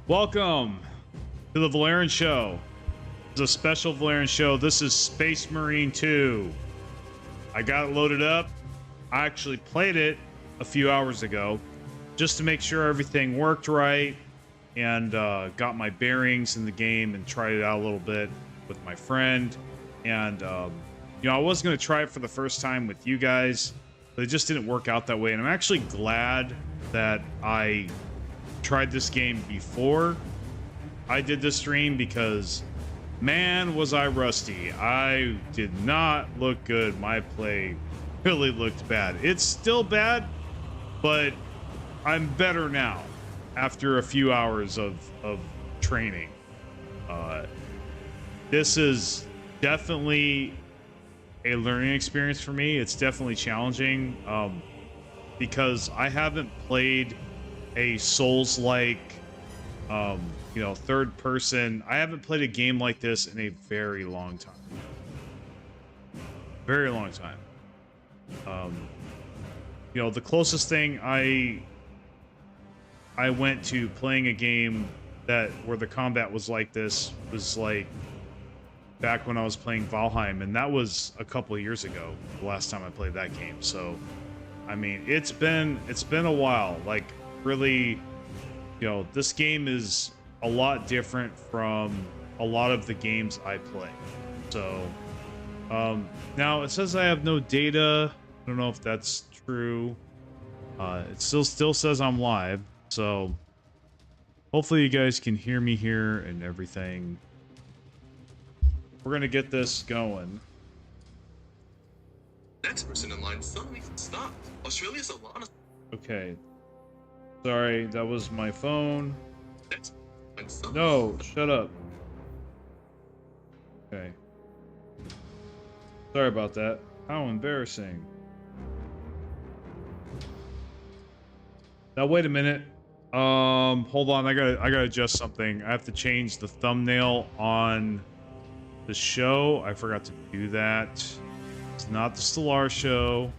Welcome to the Volairen Show. It's a special Volairen show. This is Space Marine 2. I got it loaded up. I actually played it a few hours ago just to make sure everything worked right and got my bearings in the game and tried it out a little bit with my friend. And, you know, I was going to try it for the first time with you guys, but it just didn't work out that way. And I'm actually glad that I tried this game before I did this stream because, man, was I rusty. I did not look good. My play really looked bad. It's still bad, but I'm better now after a few hours of training. This is definitely a learning experience for me. It's definitely challenging because I haven't played a Souls-like, you know, third person. I haven't played a game like this in a very long time. Very long time. You know, the closest thing I went to playing a game where the combat was like this was like back when I was playing Volairen, and that was a couple of years ago, the last time I played that game. So, I mean, it's been a while. Like, really, you know, this game is a lot different from a lot of the games I play. So, now it says I have no data. I don't know if that's true. It still says I'm live, so hopefully you guys can hear me here and everything. We're gonna get this going. Next person in line suddenly stopped. Australia's a lot of... Okay. Sorry, that was my phone. Next No, shut up. Okay. Sorry about that. How embarrassing. Now wait a minute. Hold on. I gotta adjust something. I have to change the thumbnail on the show. I forgot to do that. It's not the Stellar Show.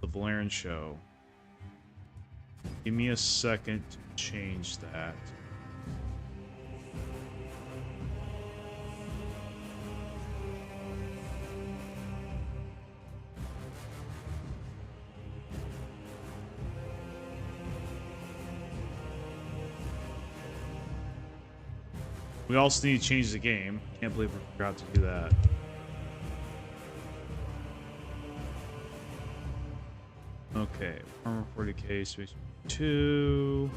The Volairen Show. Give me a second to change that. We also need to change the game. Can't believe we forgot to do that. Okay, armor 40k, space 2.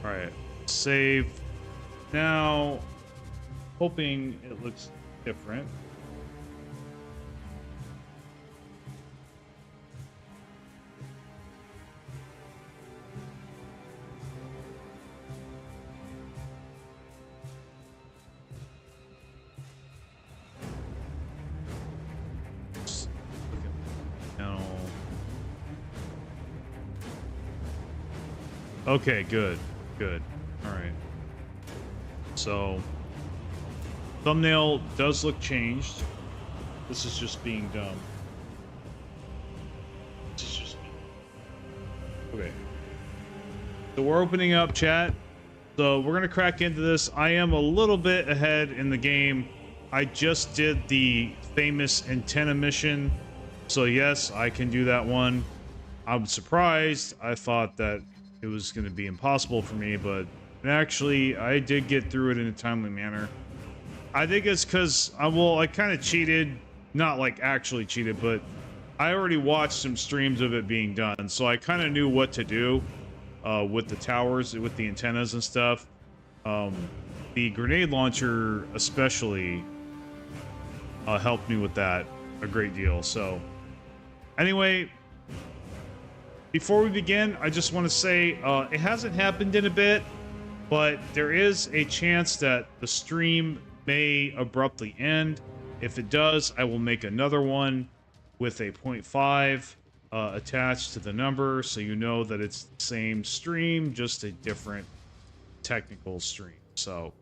Alright, save. Now, hoping it looks different. Okay, good. Good. Alright. So, thumbnail does look changed. This is just being dumb. This is just... Okay. So we're opening up chat. So we're gonna crack into this. I am a little bit ahead in the game. I just did the famous antenna mission. So yes, I can do that one. I'm surprised. I thought that it was going to be impossible for me, but actually I did get through it in a timely manner. I think it's because I kind of cheated, not like actually cheated, but I already watched some streams of it being done, so I kind of knew what to do with the towers, with the antennas and stuff. The grenade launcher especially helped me with that a great deal. So anyway, before we begin, I just want to say it hasn't happened in a bit, but there is a chance that the stream may abruptly end. If it does, I will make another one with a 0.5 attached to the number, so you know that it's the same stream, just a different technical stream. So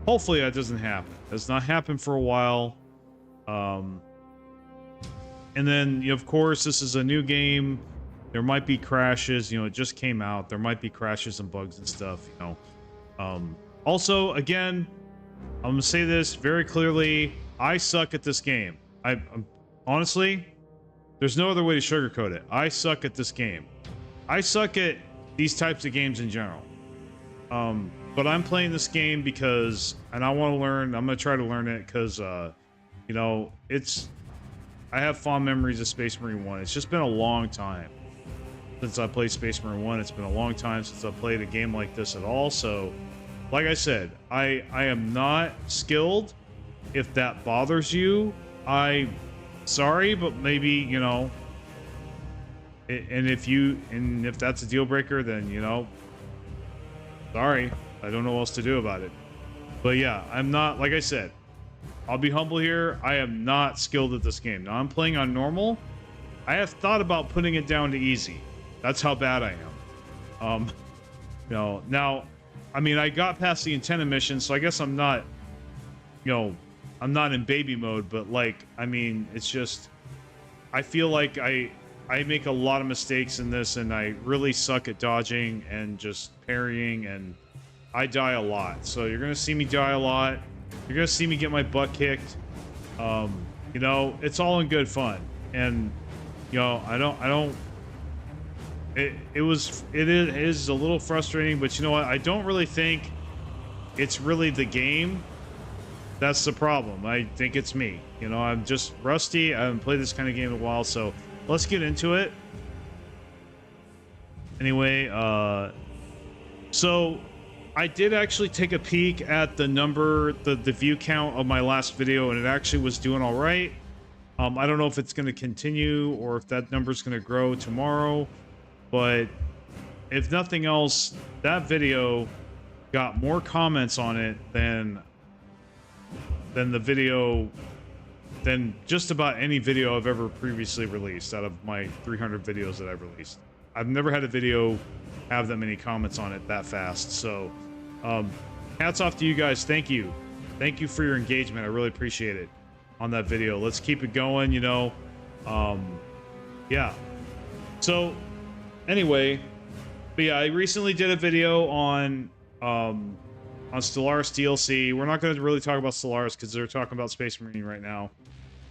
hopefully that doesn't happen. It has not happened for a while. And then, of course, this is a new game. there might be crashes. You know, it just came out. There might be crashes and bugs and stuff. You know. Also, again, I'm gonna say this very clearly. I suck at this game. I'm honestly, there's no other way to sugarcoat it. I suck at this game. I suck at these types of games in general. But I'm playing this game because, and I want to learn. I'm gonna try to learn it because, you know, I have fond memories of Space Marine 1. It's just been a long time since I played Space Marine 1. It's been a long time since I played a game like this at all. So, like I said, I am not skilled. If that bothers you, sorry, but maybe, you know, and if that's a deal breaker, then, you know, sorry, I don't know what else to do about it. But yeah, I'm not, like I said, I'll be humble here. I am not skilled at this game. Now I'm playing on normal. I have thought about putting it down to easy. That's how bad I am. You know, now, I mean, I got past the antenna mission, so I guess I'm not, you know, I'm not in baby mode, but like, I mean, it's just, I feel like I make a lot of mistakes in this, and I really suck at dodging and just parrying, and I die a lot. So you're gonna see me die a lot. You're gonna see me get my butt kicked. You know, it's all in good fun, and you know, it is a little frustrating, but you know what? I don't really think it's really the game that's the problem. I think it's me. You know, I'm just rusty. I haven't played this kind of game in a while, so let's get into it. Anyway, so I did actually take a peek at the view count of my last video, and it actually was doing all right. I don't know if it's going to continue or if that number is going to grow tomorrow, but if nothing else, that video got more comments on it than just about any video I've ever previously released out of my 300 videos that I've released. I've never had a video have that many comments on it that fast. So, hats off to you guys. Thank you. Thank you for your engagement. I really appreciate it on that video. Let's keep it going, you know. Yeah. So, anyway, but yeah, I recently did a video on Stellaris DLC. We're not going to really talk about Stellaris because they're talking about Space Marine right now.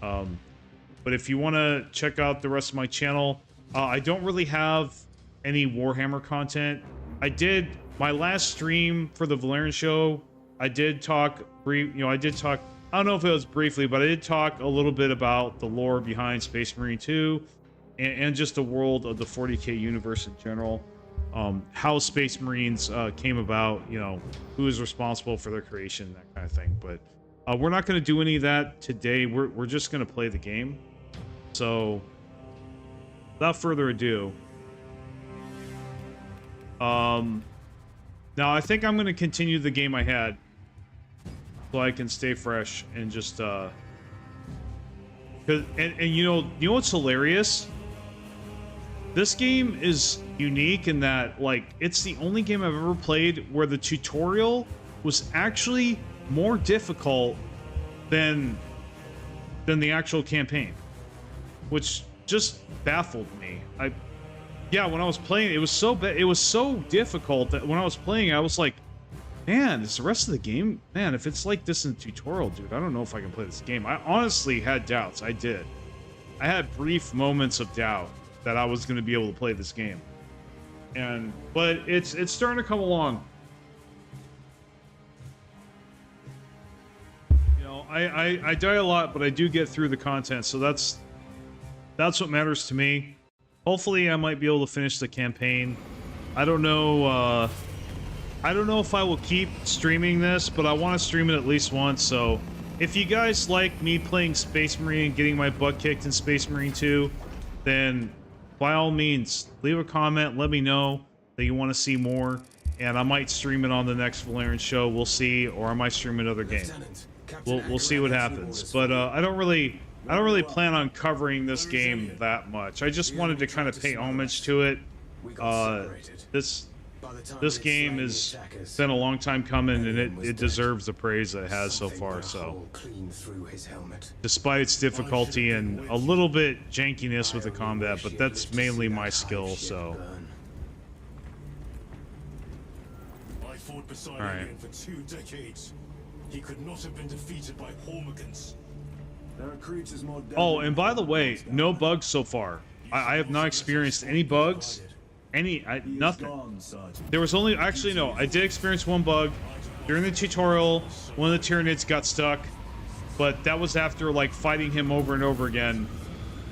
But if you want to check out the rest of my channel, I don't really have any Warhammer content. I did my last stream for the Volairen show. I did talk I don't know if it was briefly, but I did talk a little bit about the lore behind Space Marine 2 and just the world of the 40K universe in general. How Space Marines came about, you know, who is responsible for their creation, that kind of thing. But we're not going to do any of that today. We're just going to play the game. So, without further ado, now I think I'm going to continue the game I had, so I can stay fresh and just and you know what's hilarious? This game is unique in that, like, it's the only game I've ever played where the tutorial was actually more difficult than the actual campaign, which just baffled me. Yeah, when I was playing, it was so difficult that when I was playing, I was like, man, is the rest of the game, man, if it's like this in the tutorial, dude, I don't know if I can play this game. I honestly had doubts. I did. I had brief moments of doubt that I was going to be able to play this game. But it's starting to come along. You know, I die a lot, but I do get through the content, so that's what matters to me. Hopefully I might be able to finish the campaign. I don't know if I will keep streaming this, but I want to stream it at least once, so if you guys like me playing Space Marine and getting my butt kicked in Space Marine 2, then by all means, leave a comment, let me know that you want to see more, and I might stream it on the next Volairen show, we'll see, or I might stream another game. We'll see what happens. But I don't really plan on covering this game that much. I just wanted to kind of pay homage to it. this game has been a long time coming, and it deserves the praise that it has so far. So, despite its difficulty and a little bit jankiness with the combat, but that's mainly my skill. So, all right. For 2 decades. He could not have been defeated by Hormigans. There are creatures more. Oh, and by the way, no bugs so far. I have not experienced any bugs. Nothing. There was only, actually no, I did experience one bug. During the tutorial, one of the Tyranids got stuck. But that was after, like, fighting him over and over again.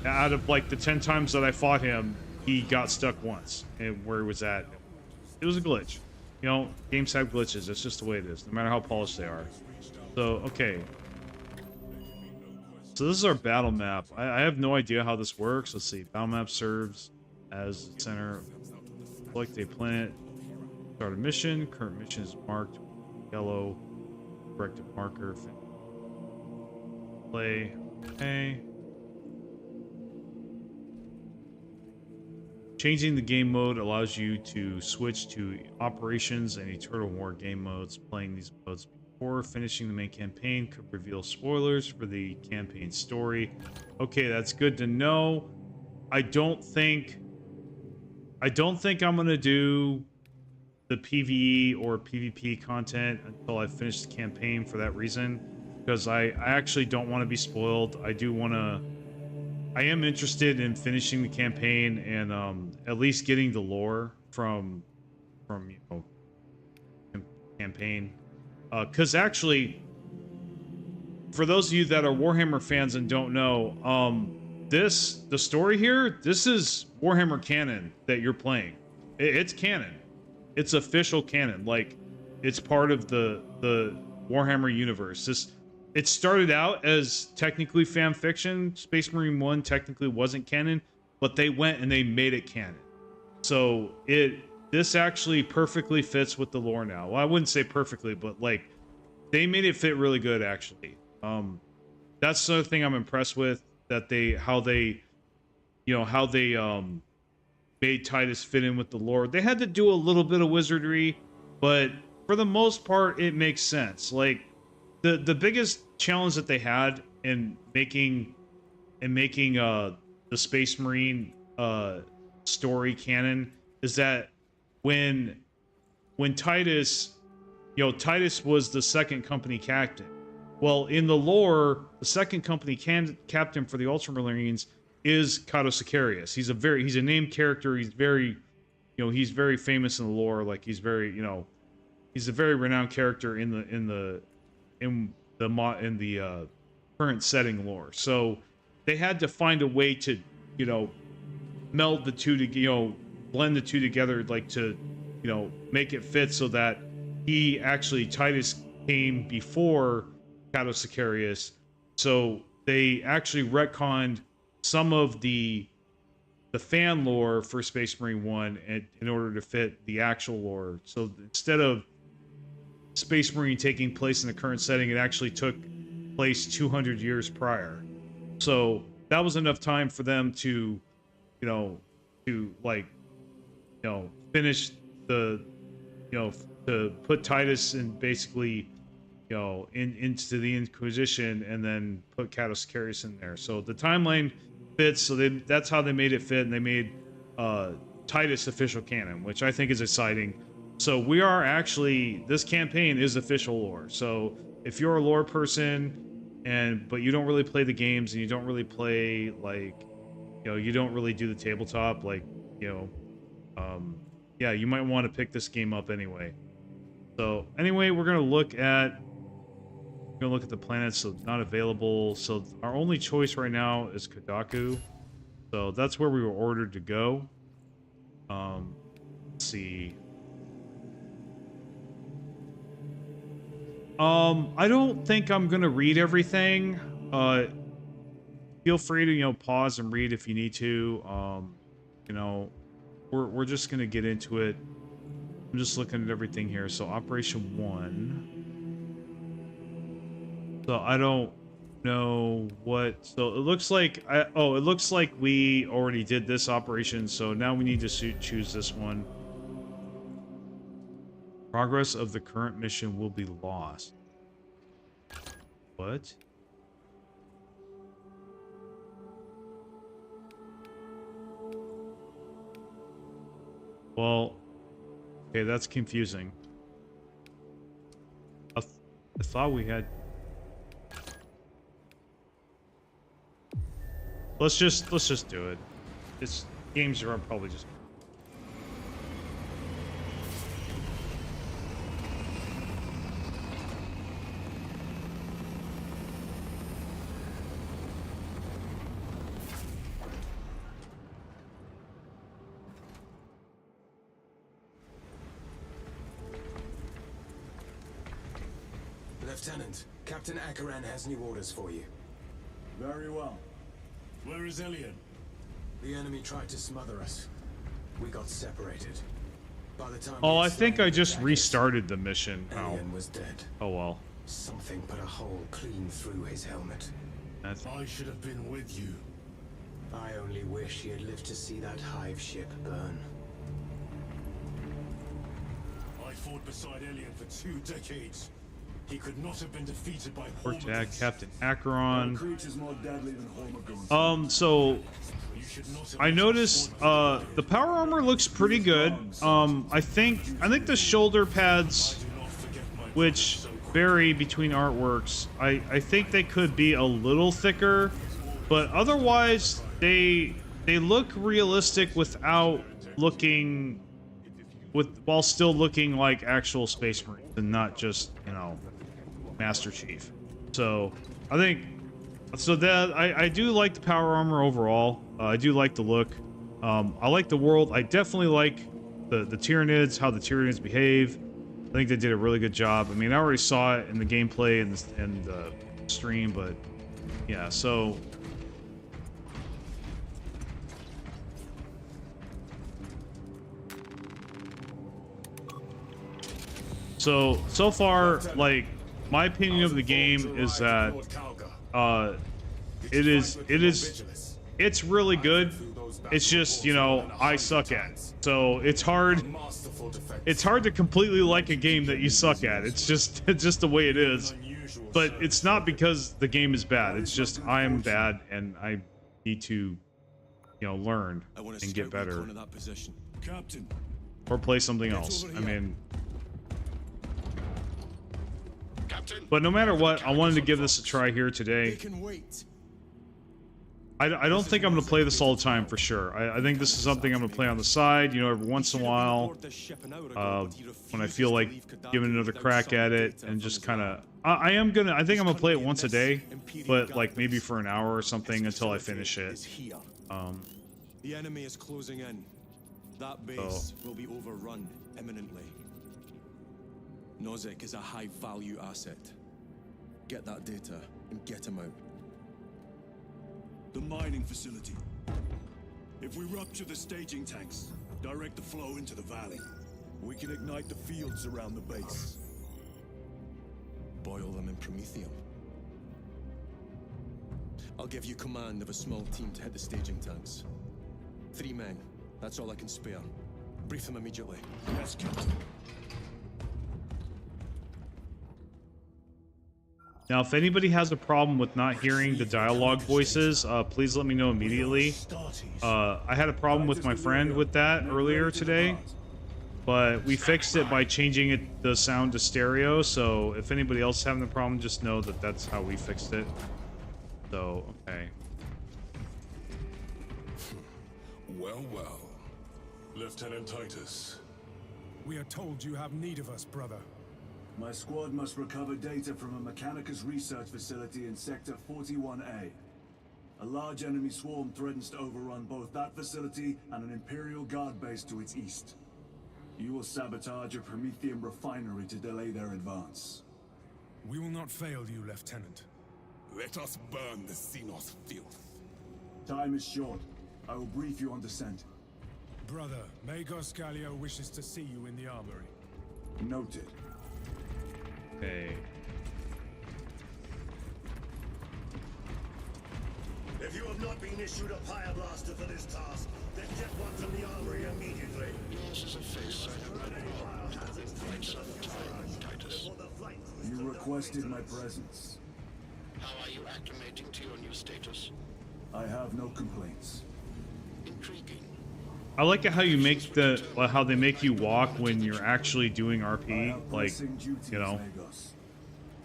Out of, like, the 10 times that I fought him, he got stuck once. And where he was at, it was a glitch. You know, games have glitches. That's just the way it is, no matter how polished they are. So, okay. So this is our battle map. I have no idea how this works. Let's see. Battle map serves as the center. Select a planet. Start a mission. Current mission is marked yellow. Corrected marker. Play. Okay. Changing the game mode allows you to switch to operations and eternal war game modes. Playing these modes before finishing the main campaign could reveal spoilers for the campaign story. Okay, that's good to know. I don't think I'm gonna do the PvE or PvP content until I finish the campaign for that reason, because I actually don't want to be spoiled. I am interested in finishing the campaign and at least getting the lore from you know, campaign. Because actually, for those of you that are Warhammer fans and don't know, the story here, this is Warhammer canon that you're playing. It's canon. It's official canon. Like, it's part of the Warhammer universe. It started out as technically fan fiction. Space Marine 1 technically wasn't canon, but they went and they made it canon. So this actually perfectly fits with the lore now. Well, I wouldn't say perfectly, but like they made it fit really good actually. That's the other thing I'm impressed with, that how they made Titus fit in with the lore. They had to do a little bit of wizardry, but for the most part it makes sense. Like the biggest challenge that they had in making the Space Marine story canon is that when Titus was the second company captain. Well, in the lore, the second company captain for the Ultramarines is Cato Sicarius. He's a named character. He's very famous in the lore. Like he's a very renowned character in the current setting lore. So they had to find a way to, meld the two to, blend the two together, like to, make it fit so that Titus came before Cato Sicarius. So they actually retconned some of the fan lore for Space Marine 1 in order to fit the actual lore. So instead of Space Marine taking place in the current setting, it actually took place 200 years prior. So that was enough time for them to, finish to put Titus in basically, into the Inquisition, and then put Cato Sicarius in there. So the timeline fits. So that's how they made it fit, and they made Titus official canon, which I think is exciting. So we are actually, this campaign is official lore. So if you're a lore person but you don't really play the games, and you don't really play, like, you don't really do the tabletop, like, yeah, you might want to pick this game up anyway. So anyway, we're gonna look at the planets. So not available. So our only choice right now is Kodaku. So that's where we were ordered to go. Let's see. I don't think I'm gonna read everything. Feel free to pause and read if you need to. We're just gonna get into it. I'm just looking at everything here. So Operation 1. So I don't know what. So it looks like it looks like we already did this operation. So now we need to choose this one. Progress of the current mission will be lost. What? Well, okay, that's confusing. I thought we had... Let's just do it. It's games are probably just... Lieutenant, Captain Akaran has new orders for you. Very well. Where is Elian? The enemy tried to smother us. We got separated. By the time Oh, I think I just restarted the mission. Elian was dead. Oh well. Something put a hole clean through his helmet. That's... I should have been with you. I only wish he had lived to see that hive ship burn. I fought beside Elian for 2 decades. He could not have been defeated by Tag Hormigons. Captain Acheron. Creatures more deadly than Hormigons. So I noticed the power armor looks pretty good. I think the shoulder pads, which vary between artworks, I think they could be a little thicker, but otherwise they look realistic without looking while still looking like actual Space Marines and not just, you know, Master Chief. So I think that I do like the power armor overall. I do like the look. I like the world. I definitely like the Tyranids, how the Tyranids behave. I think they did a really good job. I mean, I already saw it in the gameplay and the stream, but yeah. So so far, like, my opinion of the game is that it's really good. It's just, you know, I suck at it. So it's hard to completely like a game that you suck at. It's just the way it is. But it's not because the game is bad. It's just I am bad and I need to, you know, learn and get better. Or play something else. I mean, but no matter what, I wanted to give this a try here today. I don't think I'm going to play this all the time for sure. I think this is something I'm going to play on the side, you know, every once in a while. When I feel like giving another crack at it and just kind of... I think I'm going to play it once a day, but like maybe for an hour or something until I finish it. The enemy is closing in. That base will be overrun imminently. Nozick is a high-value asset. Get that data and get him out. The mining facility. If we rupture the staging tanks, direct the flow into the valley, we can ignite the fields around the base. Boil them in promethium. I'll give you command of a small team to hit the staging tanks. 3 men. That's all I can spare. Brief them immediately. Yes, Captain. Now, if anybody has a problem with not hearing the dialogue voices, please let me know immediately. I had a problem with my friend with that earlier today, but we fixed it by changing the sound to stereo. So if anybody else is having the problem, just know that that's how we fixed it. So, okay. Well, well. Lieutenant Titus. We are told you have need of us, brother. My squad must recover data from a Mechanicus research facility in Sector 41A. A large enemy swarm threatens to overrun both that facility and an Imperial Guard base to its east. You will sabotage a Promethium refinery to delay their advance. We will not fail you, Lieutenant. Let us burn the Xenos filth. Time is short. I will brief you on descent. Brother, Magos Gallio wishes to see you in the armory. Noted. Okay. If you have not been issued a fire blaster for this task, then get one from the armory immediately. This is a face. requested my presence. How are you acclimating to your new status? I have no complaints. Intriguing. I like it how you make how they make you walk when you're actually doing I RP. have Like, pressing duties, you know, Magos.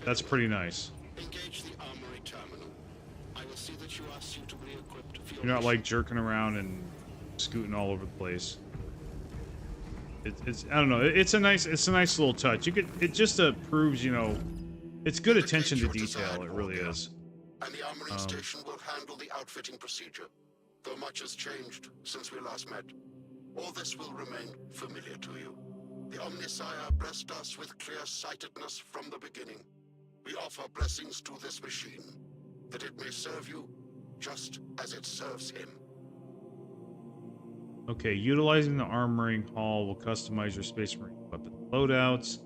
that's pretty nice. Engage the armory terminal. I will see that you are suitably equipped for your You're not like mission. jerking around and scooting all over the place. It's I don't know. It's a nice little touch. It just proves, you know, it's good attention to detail. It really is. And the armory station will handle the outfitting procedure. Though much has changed since we last met, all this will remain familiar to you. The Omnisire blessed us with clear-sightedness from the beginning. We offer blessings to this machine, that it may serve you just as it serves him. Okay, utilizing the armoring hall will customize your Space Marine weapon loadouts.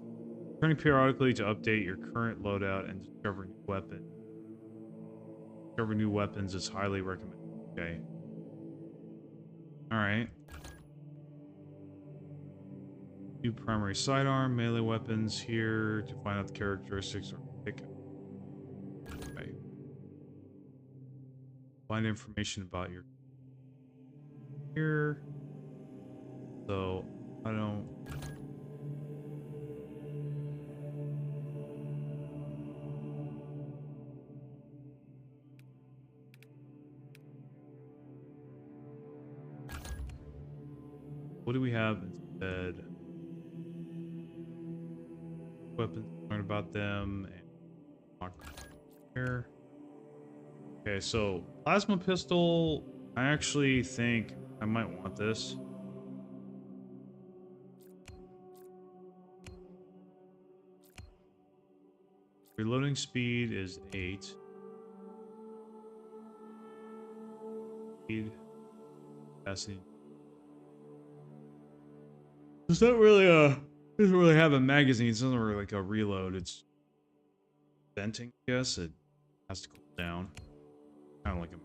Turning periodically to update your current loadout and discover new weapons. Discover new weapons is highly recommended. Okay. Alright. New primary sidearm, melee weapons here to find out the characteristics or pick. Okay. Find information about your here. So I don't. What do we have instead? Weapons, learn about them, and lock here. Okay, so plasma pistol. I actually think I might want this. Reloading speed is 8. Speed. Capacity. It's not really doesn't really have a magazine. It's not really like a reload. It's venting, I guess. It has to cool down. Kind of like a.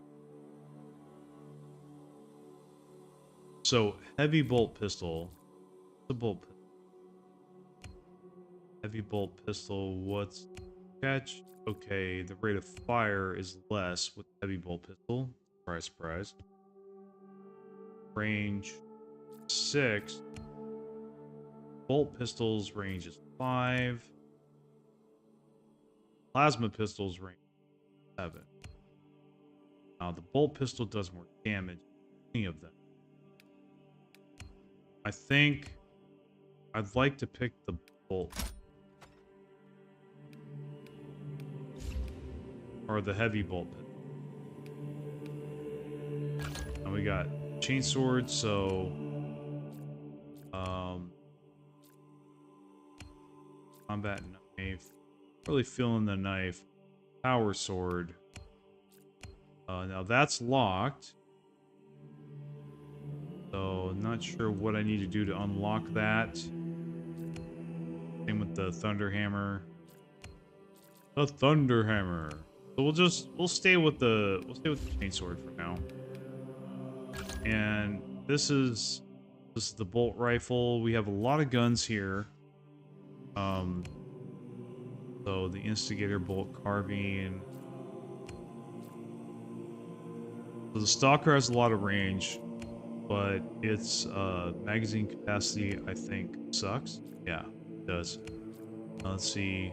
So heavy bolt pistol. The bolt pistol. Heavy bolt pistol. What's catch? Okay, the rate of fire is less with heavy bolt pistol. Surprise, surprise. Range 6. Bolt pistols range is 5. Plasma pistols range 7. Now the bolt pistol does more damage than any of them. I think I'd like to pick the bolt. Or the heavy bolt pistol. And we got chainsword, so combat knife. Really feeling the knife. Power sword. Now that's locked. So not sure what I need to do to unlock that. Same with the thunder hammer. The thunder hammer. So we'll stay with the chainsword for now. And this is the bolt rifle. We have a lot of guns here. So the instigator bolt carbine. So the stalker has a lot of range, but its magazine capacity, I think, sucks. Yeah, it does. Let's see.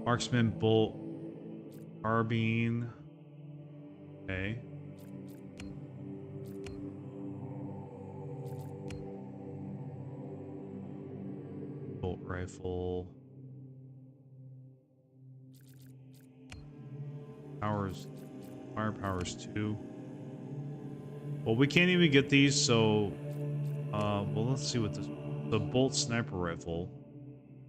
Marksman bolt carbine. Okay. Bolt rifle. Firepower's 2. Well, we can't even get these, so well, let's see what this. The bolt sniper rifle.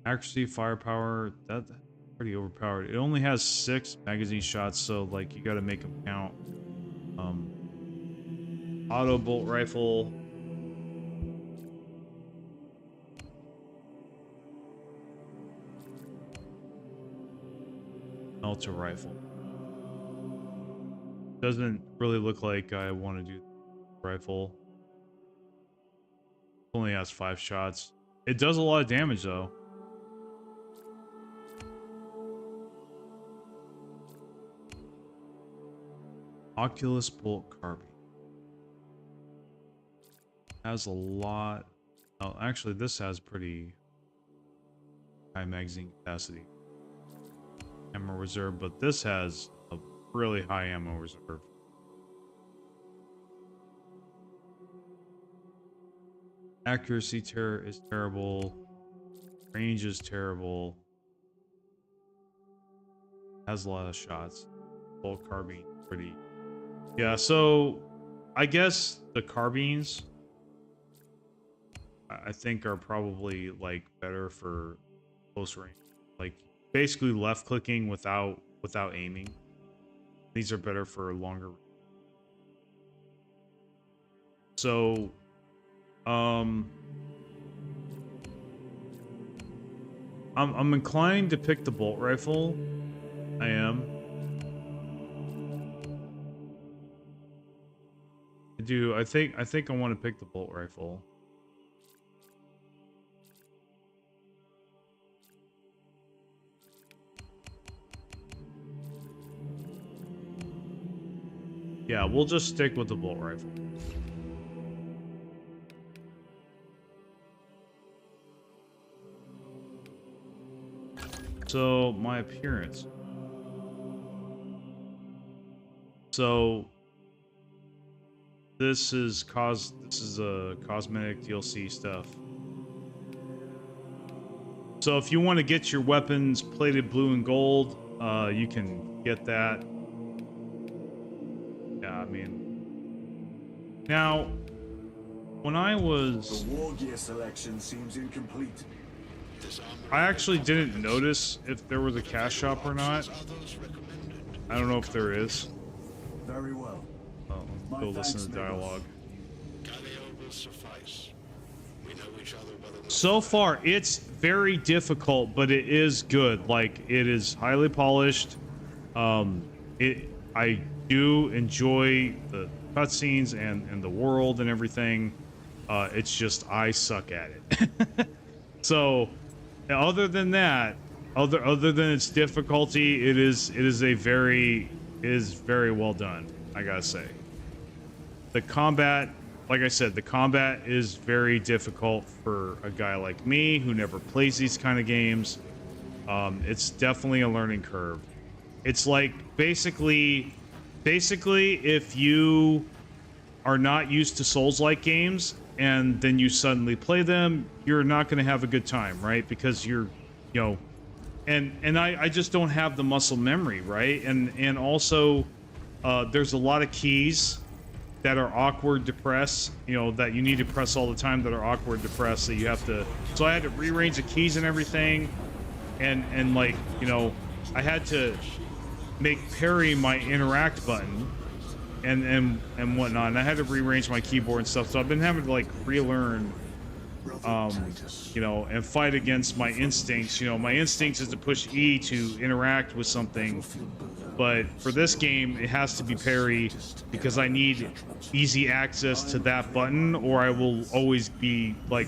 Accuracy, firepower, that's pretty overpowered. It only has 6 magazine shots, so like you gotta make them count. Auto bolt rifle. Melter rifle. Doesn't really look like I want to do rifle. Only has 5 shots. It does a lot of damage though. Oculus bolt carbine. Has a lot. Oh, actually, this has pretty high magazine capacity. Ammo reserve, but this has a really high ammo reserve. Accuracy is terrible. Range is terrible. Has a lot of shots. Bolt carbine, pretty. Yeah, so I guess the carbines I think are probably like better for close range. Like basically left clicking without aiming. These are better for longer. So I'm inclined to pick the bolt rifle. I am. I do. I think I want to pick the bolt rifle. Yeah, we'll just stick with the bolt rifle. So, my appearance. So, this is a cosmetic DLC stuff. So if you want to get your weapons plated blue and gold, you can get that. Yeah, I mean, now when I was, The war gear selection seems incomplete. I actually didn't notice if there was a cash shop or not. I don't know if there is. Very well. Oh, My go listen thanks, to dialogue. Galio will suffice. We know each other better than So far, it's very difficult, but it is good. Like, it is highly polished. I do enjoy the cutscenes and the world and everything. It's just I suck at it. So, other than that, other than its difficulty, it is very well done. I gotta say, the combat. Like I said, the combat is very difficult for a guy like me who never plays these kind of games. It's definitely a learning curve. It's like basically if you are not used to Souls-like games and then you suddenly play them, you're not going to have a good time, right? Because you're, you know, and I just don't have the muscle memory, right? And also there's a lot of keys that are awkward to press, you know, that you need to press all the time that are awkward to press, that you have to, so I had to rearrange the keys and everything, and like, you know, I had to make parry my interact button and whatnot, and I had to rearrange my keyboard and stuff, so I've been having to like relearn, you know, and fight against my instincts. You know, my instincts is to push E to interact with something, but for this game, it has to be parry because I need easy access to that button, or I will always be like,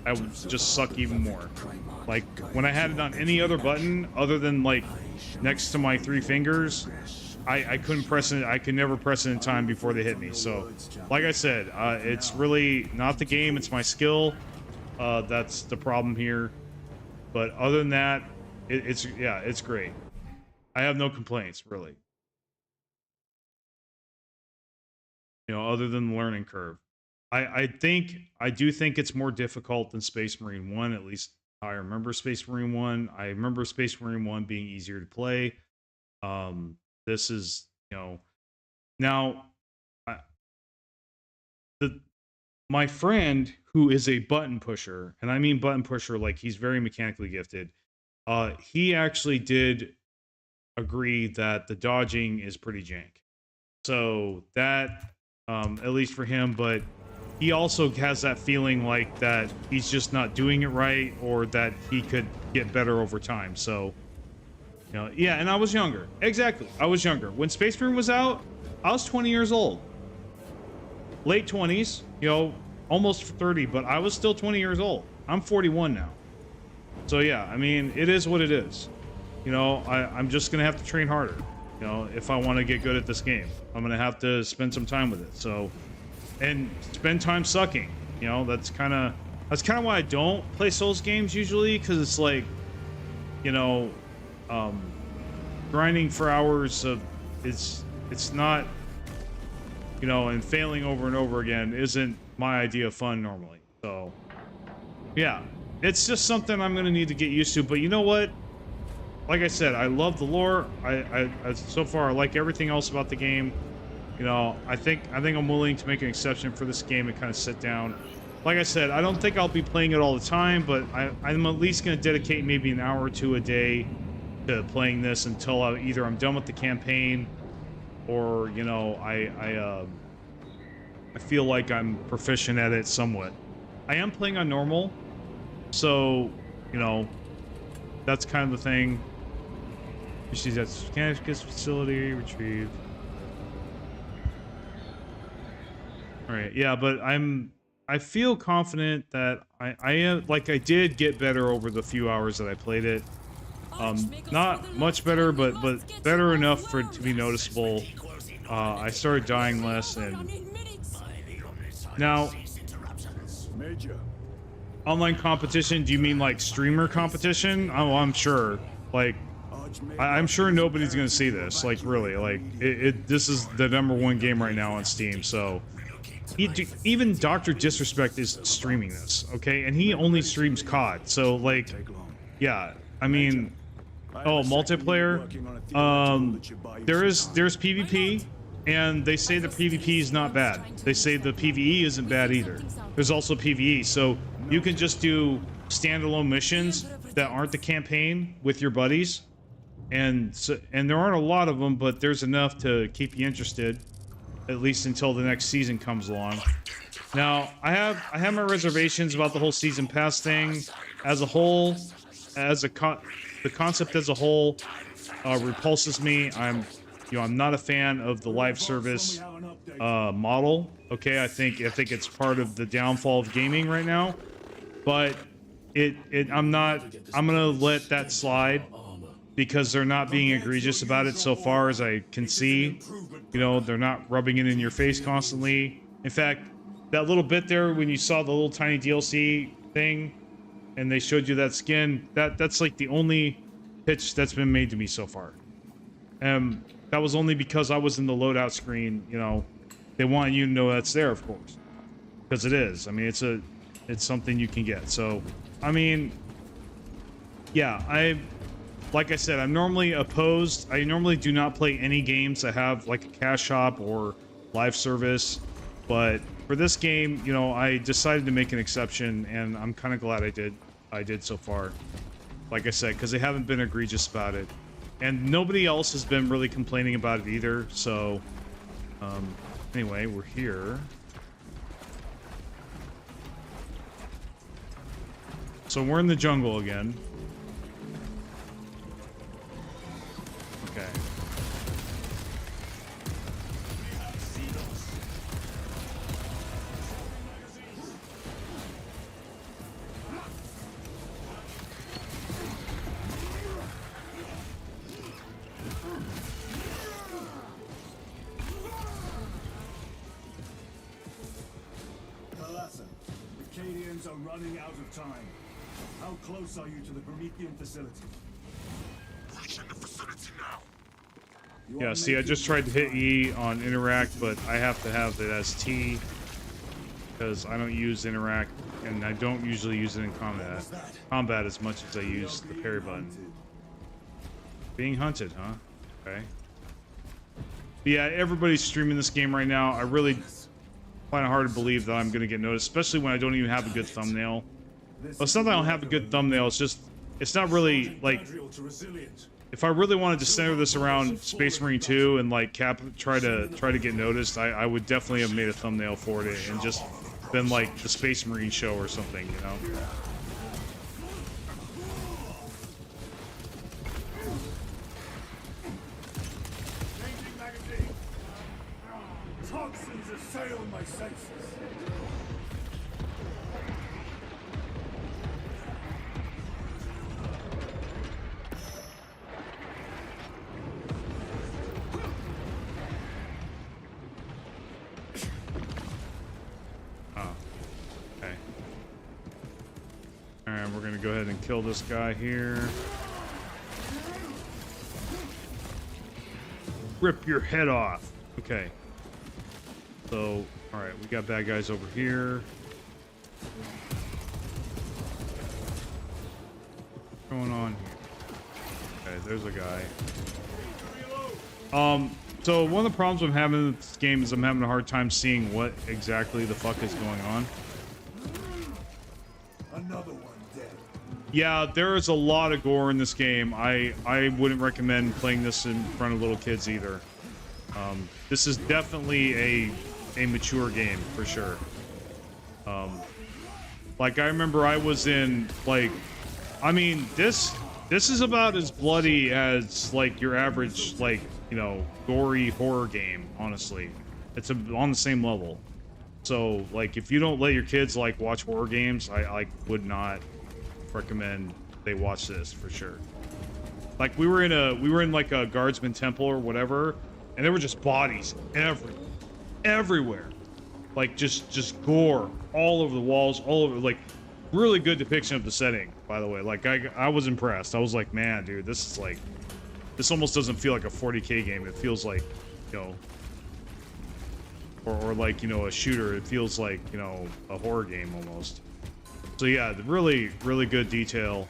I will just suck even more. Like when I had it on any other button other than like next to my 3 fingers, I couldn't press it. I could never press it in time before they hit me. So, like I said, it's really not the game; it's my skill. That's the problem here. But other than that, it's great. I have no complaints, really. You know, other than the learning curve. I do think it's more difficult than Space Marine 1, at least I remember Space Marine 1. I remember Space Marine 1 being easier to play. This is, you know, now my friend who is a button pusher, and I mean button pusher like he's very mechanically gifted, he actually did agree that the dodging is pretty jank. So that, at least for him, but he also has that feeling like that he's just not doing it right, or that he could get better over time. So, you know, yeah, and I was younger. Exactly, I was younger. When Space Marine was out, I was 20 years old. Late 20s, you know, almost 30, but I was still 20 years old. I'm 41 now. So yeah, I mean, it is what it is. You know, I'm just gonna have to train harder. You know, if I want to get good at this game, I'm gonna have to spend some time with it. So, and spend time sucking. You know, that's kind of why I don't play Souls games usually, because it's like, you know, grinding for hours of it's not, you know, and failing over and over again isn't my idea of fun normally. So, yeah, it's just something I'm gonna need to get used to. But you know what? Like I said, I love the lore. I so far I like everything else about the game. You know, I think I'm willing to make an exception for this game and kind of sit down. Like I said, I don't think I'll be playing it all the time, but I'm at least going to dedicate maybe an hour or two a day to playing this until either I'm done with the campaign, or you know, I feel like I'm proficient at it somewhat. I am playing on normal, so you know, that's kind of the thing. You see that Connecticut's facility retrieved. All right, yeah, but I feel confident that I am, like, I did get better over the few hours that I played it. Not much better, but better enough for it to be noticeable. I started dying less, and now Major. online competition. Do you mean like streamer competition? Oh, I'm sure. Like, I'm sure nobody's gonna see this. Like, really, like this is the #1 game right now on Steam. So even Dr. Disrespect is streaming this, okay? And he only streams COD. So like, yeah, I mean, oh, multiplayer. There's PvP, and they say the PvP is not bad. They say the PvE isn't bad either. There's also PvE, so you can just do standalone missions that aren't the campaign with your buddies. And there aren't a lot of them, but there's enough to keep you interested, at least until the next season comes along. Now, I have my reservations about the whole season pass thing as a whole. The concept as a whole repulses me. I'm not a fan of the live service model. Okay, I think it's part of the downfall of gaming right now. But I'm gonna let that slide, because they're not being egregious about it so far as I can see. You know, they're not rubbing it in your face constantly. In fact, that little bit there when you saw the little tiny DLC thing and they showed you that skin, that's like the only pitch that's been made to me so far. That was only because I was in the loadout screen. You know, they want you to know that's there, of course, because it is. I mean, it's something you can get. So, I mean, yeah, like I said, I'm normally opposed. I normally do not play any games that have like a cash shop or live service, but for this game, you know, I decided to make an exception, and I'm kind of glad I did so far. Like I said, because they haven't been egregious about it, and nobody else has been really complaining about it either. So, anyway, we're here. So we're in the jungle again. Okay. The Cadians are running out of time. How close are you to the Promethean facility? Reaching the facility now. Yeah, see, I just tried to hit E on interact, but I have to have it as T, because I don't use interact, and I don't usually use it in combat as much as I use the parry button. Being hunted, huh? Okay. But yeah, everybody's streaming this game right now. I really find it hard to believe that I'm going to get noticed, especially when I don't even have a good thumbnail. Well, it's not that I don't have a good thumbnail, it's just, it's not really, like, if I really wanted to center this around Space Marine 2 and, like, try to get noticed, I would definitely have made a thumbnail for it and just been, like, the Space Marine show or something, you know? Toxins assail my senses. And we're gonna go ahead and kill this guy here. Rip your head off. Okay. So, alright, we got bad guys over here. What's going on here? Okay, there's a guy. So one of the problems I'm having with this game is I'm having a hard time seeing what exactly the fuck is going on. Another one dead. Yeah, there is a lot of gore in this game. I wouldn't recommend playing this in front of little kids either. This is definitely a mature game for sure. Like I remember I was in like, I mean this is about as bloody as like your average like, you know, gory horror game. Honestly, it's on the same level. So like if you don't let your kids like watch horror games, I would not recommend they watch this for sure. Like we were in like a guardsman temple or whatever, and there were just bodies everywhere. Like just gore all over the walls, all over, like really good depiction of the setting, by the way. Like I was impressed. I was like, man, dude, this is like, this almost doesn't feel like a 40K game. It feels like, you know, or like, you know, a shooter. It feels like, you know, a horror game almost. So yeah, really, really good detail.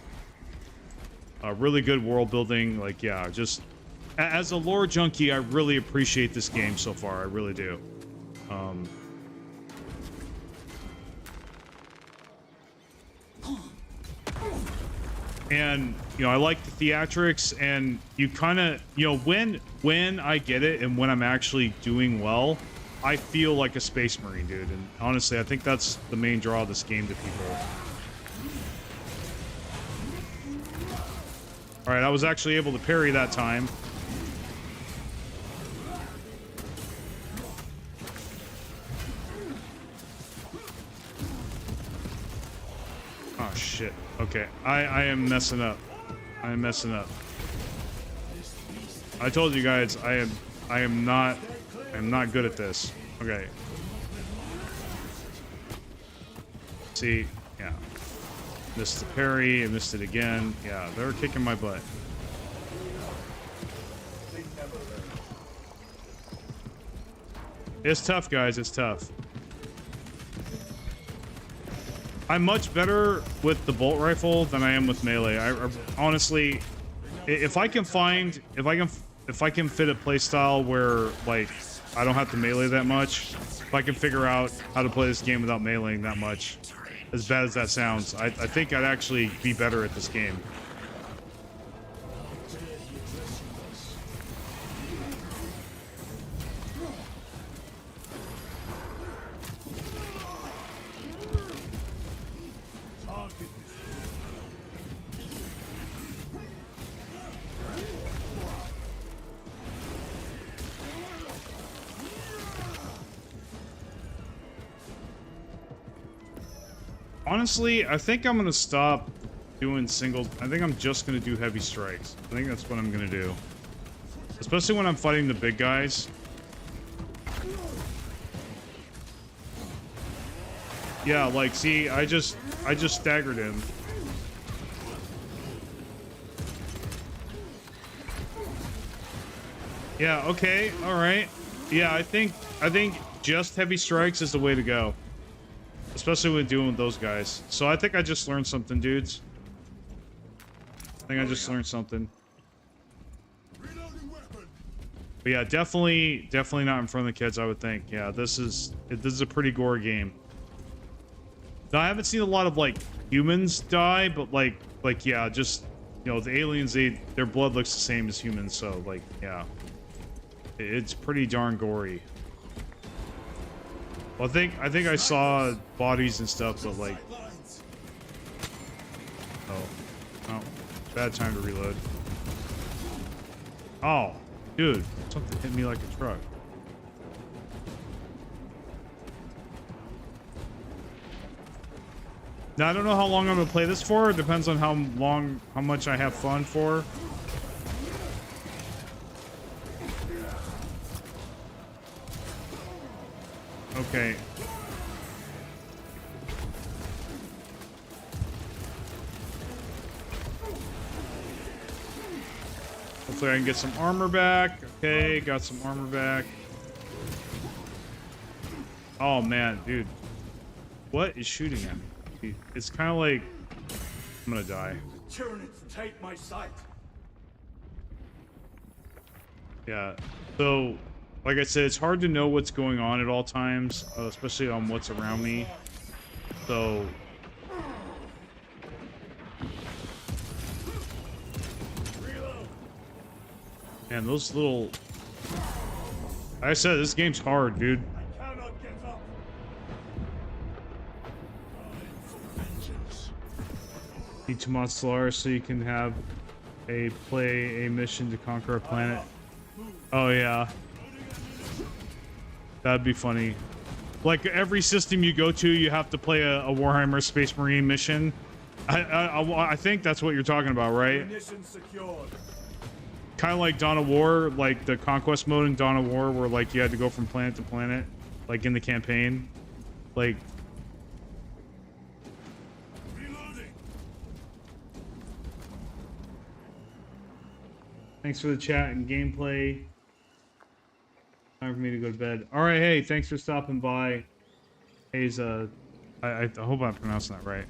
Really good world building. Like, yeah, just as a lore junkie, I really appreciate this game so far. I really do. And, you know, I like the theatrics, and you kind of, you know, when I get it and when I'm actually doing well, I feel like a Space Marine, dude. And honestly, I think that's the main draw of this game to people. All right, I was actually able to parry that time. Oh, shit. Okay, I am messing up. I am messing up. I told you guys, I am not good at this. Okay. See, yeah. Missed the parry, I missed it again. Yeah, they're kicking my butt. It's tough, guys, it's tough. I'm much better with the bolt rifle than I am with melee. I honestly, if I can fit a playstyle where like I don't have to melee that much, if I can figure out how to play this game without meleeing that much, as bad as that sounds, I think I'd actually be better at this game. Honestly, I think I'm gonna stop doing singles. I think I'm just gonna do heavy strikes. I think that's what I'm gonna do. Especially when I'm fighting the big guys. Yeah, like, see, I just staggered him. Yeah, okay, alright. Yeah, I think just heavy strikes is the way to go. Especially when dealing with those guys. So I think I just learned something, dudes. I think I just learned something. But yeah, definitely not in front of the kids, I would think. Yeah, this is a pretty gory game. Now, I haven't seen a lot of, like, humans die, but, like, yeah, just, you know, the aliens, their blood looks the same as humans, so, like, yeah. It's pretty darn gory. Well, I think I saw bodies and stuff, but like, oh, bad time to reload. Oh, dude, something hit me like a truck. Now I don't know how long I'm gonna play this for. It depends on how much I have fun for. Okay. Hopefully I can get some armor back. Okay, got some armor back. Oh man, dude. What is shooting at me? It's kind of like I'm gonna die. Tyranids take my sight. Yeah. So, like I said, it's hard to know what's going on at all times, especially on what's around me. So, man, those little... Like I said, this game's hard, dude. I cannot get up. Need to mod Solaris so you can have play a mission to conquer a planet. Oh yeah, that'd be funny. Like every system you go to, you have to play a Warhammer Space Marine mission. I think that's what you're talking about, right? Mission secured. Kind of like Dawn of War, like the conquest mode in Dawn of War, where like you had to go from planet to planet, like in the campaign. Like, thanks for the chat and gameplay. Time for me to go to bed. All right, hey, thanks for stopping by. Hayes, I hope I'm pronouncing that right.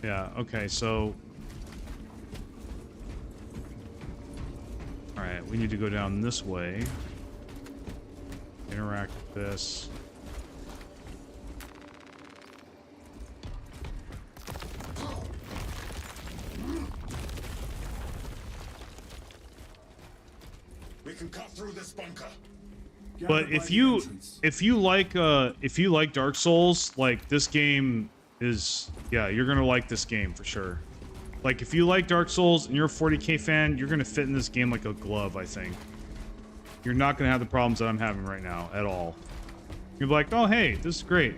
Yeah, okay, so... All right, we need to go down this way. Interact with this. We can cut through this bunker. But if you like Dark Souls, like this game is, yeah, you're gonna like this game for sure. Like if you like Dark Souls and you're a 40K fan, you're gonna fit in this game like a glove, I think. You're not gonna have the problems that I'm having right now at all. You'll be like, oh hey, this is great.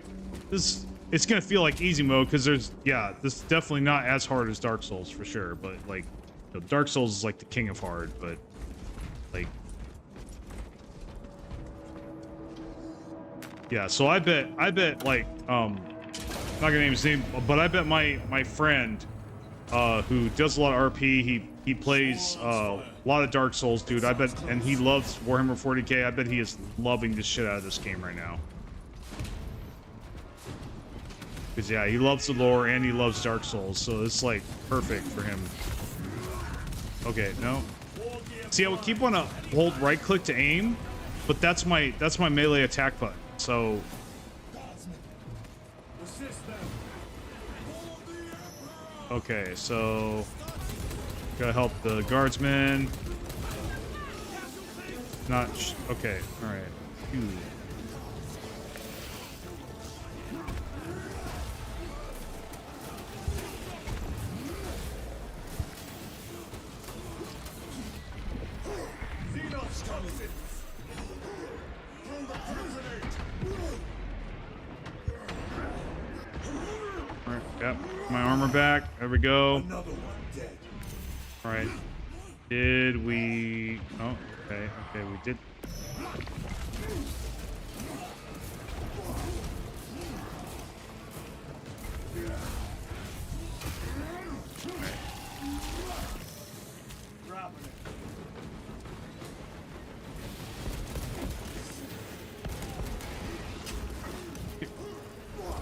It's gonna feel like easy mode because this is definitely not as hard as Dark Souls for sure. But like, you know, Dark Souls is like the king of hard, but like. Yeah, so I bet like I'm not gonna name his name, but I bet my friend who does a lot of RP, he plays a lot of Dark Souls, dude. I bet, and he loves Warhammer 40K. I bet he is loving the shit out of this game right now. Cause yeah, he loves the lore and he loves Dark Souls, so it's like perfect for him. Okay, no. See, I would keep wanting to hold right click to aim, but that's my melee attack button. So okay, so gotta help the guardsmen. Not okay. All right. Phew. All right, yep, my armor back. There we go. Another one dead. All right. Did we? Oh, okay, we did.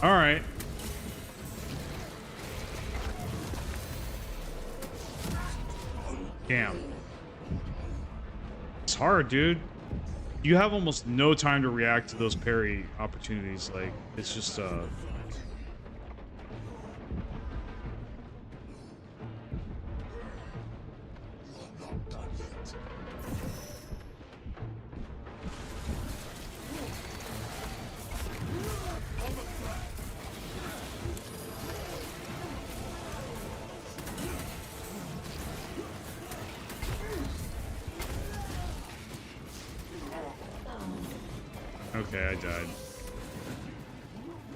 All right. Damn. It's hard, dude. You have almost no time to react to those parry opportunities. Like, it's just, okay, I died.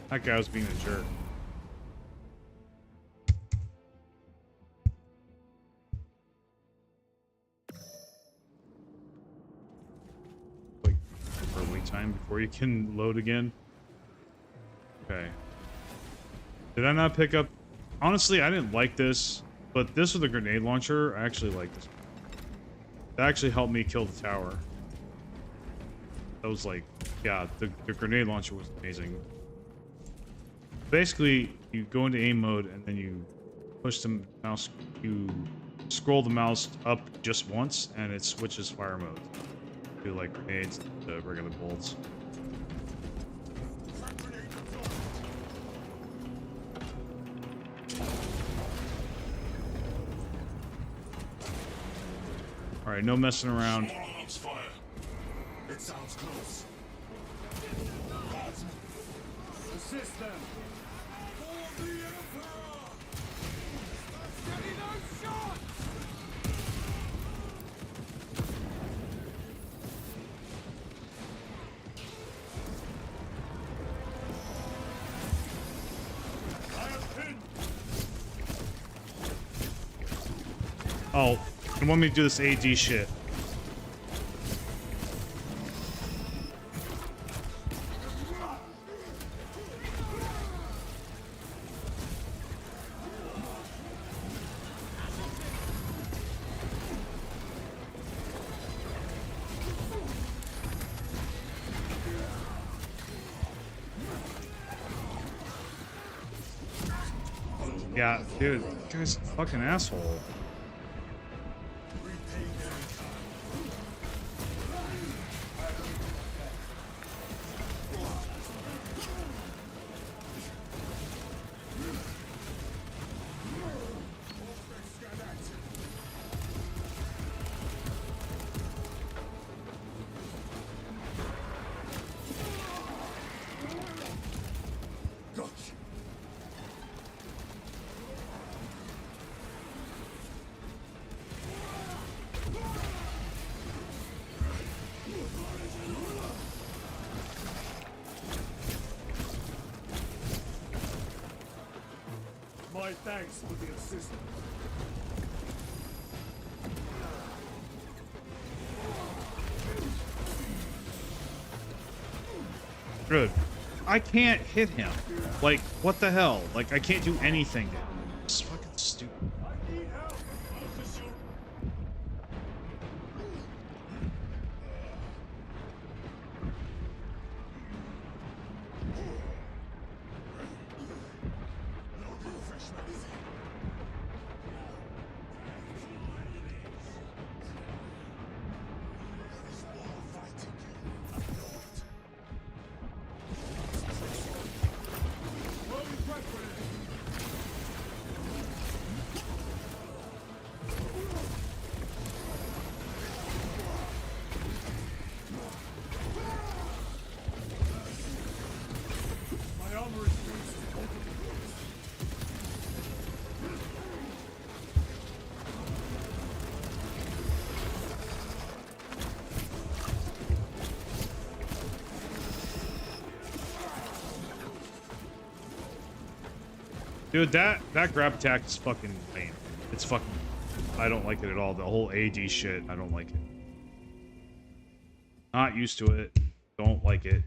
That guy was being a jerk. Like, for wait time before you can load again. Okay. Did I not pick up? Honestly, I didn't like this, but this with a grenade launcher, I actually like this. That actually helped me kill the tower. That was like, yeah, the grenade launcher was amazing. Basically, you go into aim mode and then you push the mouse, you scroll the mouse up just once and it switches fire mode. Do like grenades to regular bolts. Alright, no messing around. It sounds close. Assist them. For the Emperor! Steady those shots! Oh, you want me to do this AD shit? Yeah, dude, that guy's a fucking asshole. My thanks for the assistance. Good. I can't hit him. Like, what the hell? Like, I can't do anything to him. It's fucking stupid. Dude, that grab attack is fucking lame. It's fucking... I don't like it at all. The whole AD shit, I don't like it. Not used to it. Don't like it.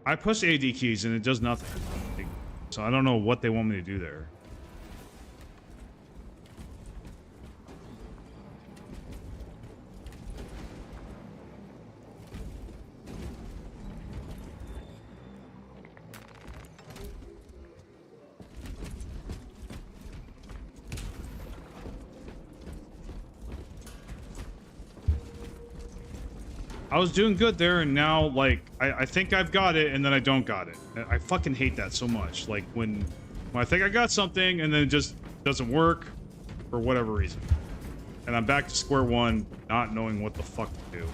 I push AD keys and it does nothing. So I don't know what they want me to do there. I was doing good there, and now, like, I think I've got it, and then I don't got it. I fucking hate that so much. Like, when I think I got something, and then it just doesn't work, for whatever reason. And I'm back to square one, not knowing what the fuck to do.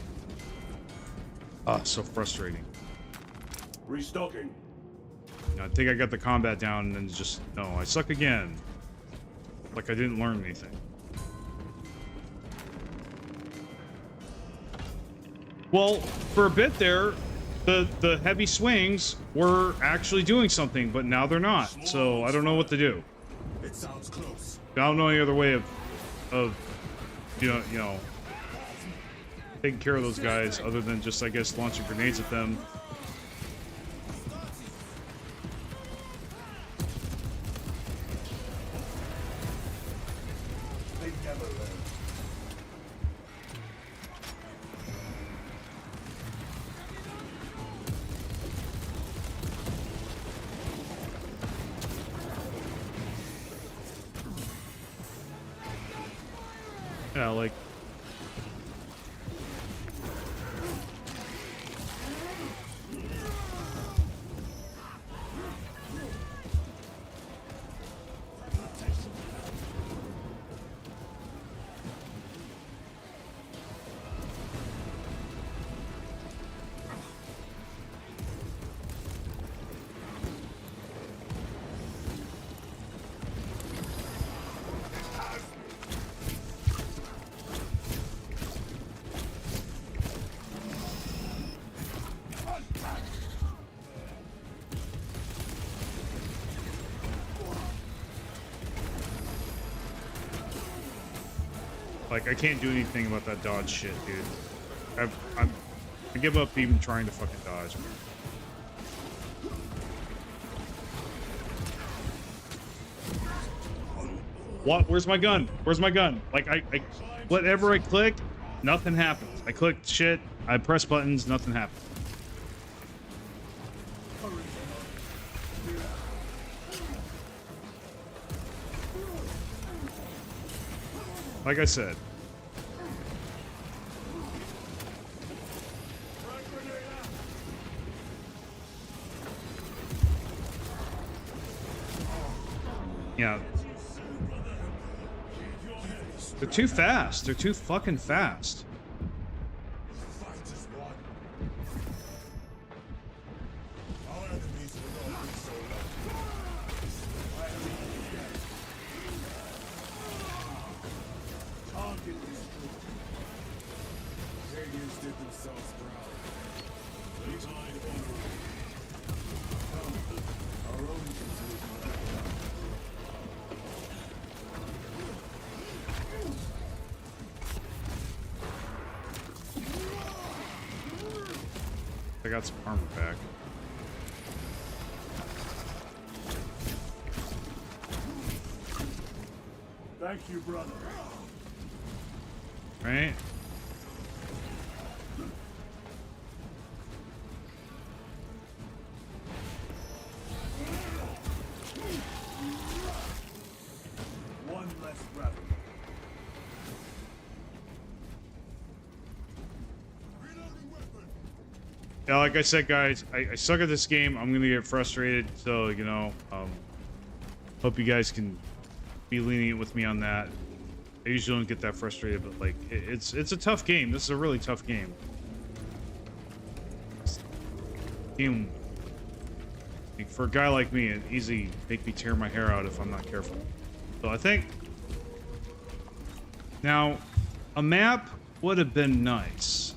Ah, so frustrating. Restocking. You know, I think I got the combat down, and then just, no, I suck again. Like I didn't learn anything. Well, for a bit there, the heavy swings were actually doing something, but now they're not. So I don't know what to do. It sounds close. I don't know any other way of you know taking care of those guys other than just, I guess, launching grenades at them. They never learn. Yeah, like... Like, I can't do anything about that dodge shit, dude. I give up even trying to fucking dodge. What? Where's my gun? Where's my gun? Like, whatever I click, nothing happens. I click shit, I press buttons, nothing happens. Like I said. Yeah. They're too fast. They're too fucking fast. I got some armor back. Thank you, brother. Right? One less rebel. Yeah, like I said, guys, I suck at this game. I'm gonna get frustrated, so, you know, hope you guys can be lenient with me on that. I usually don't get that frustrated, but, like, it's a tough game. This is a really tough game. Game, like, for a guy like me, it easily make me tear my hair out if I'm not careful. So I think now a map would have been nice.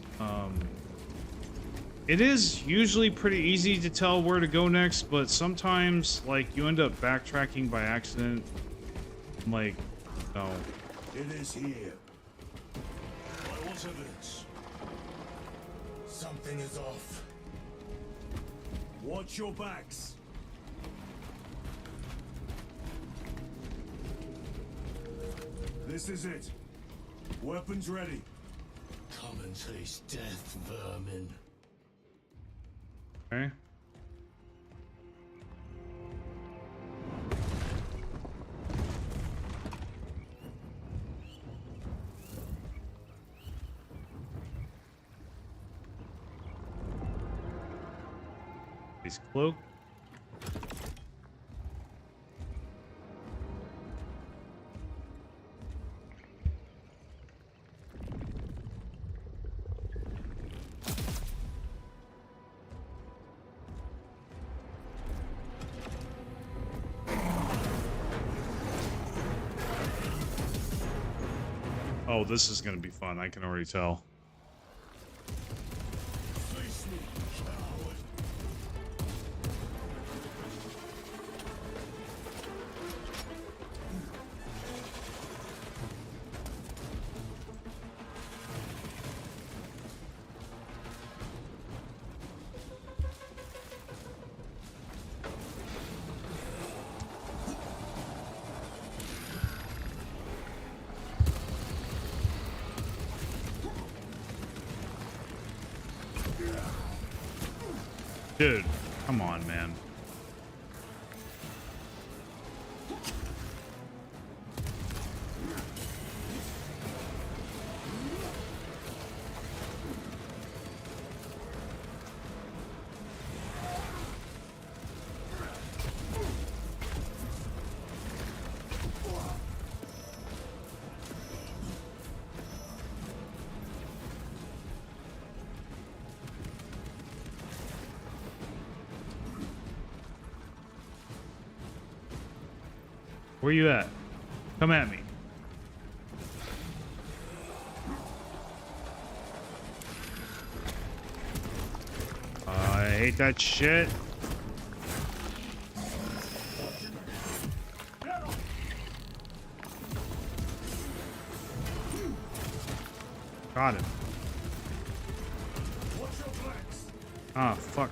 It is usually pretty easy to tell where to go next, but sometimes, like, you end up backtracking by accident. Like, no. It is here. By what evidence? Something is off. Watch your backs. This is it. Weapons ready. Come and taste death, vermin. Okay. His cloak. Oh, this is gonna be fun. I can already tell. Face me, coward. Dude, come on, man. Where you at? Come at me. I hate that shit. Got him. Ah, fuck.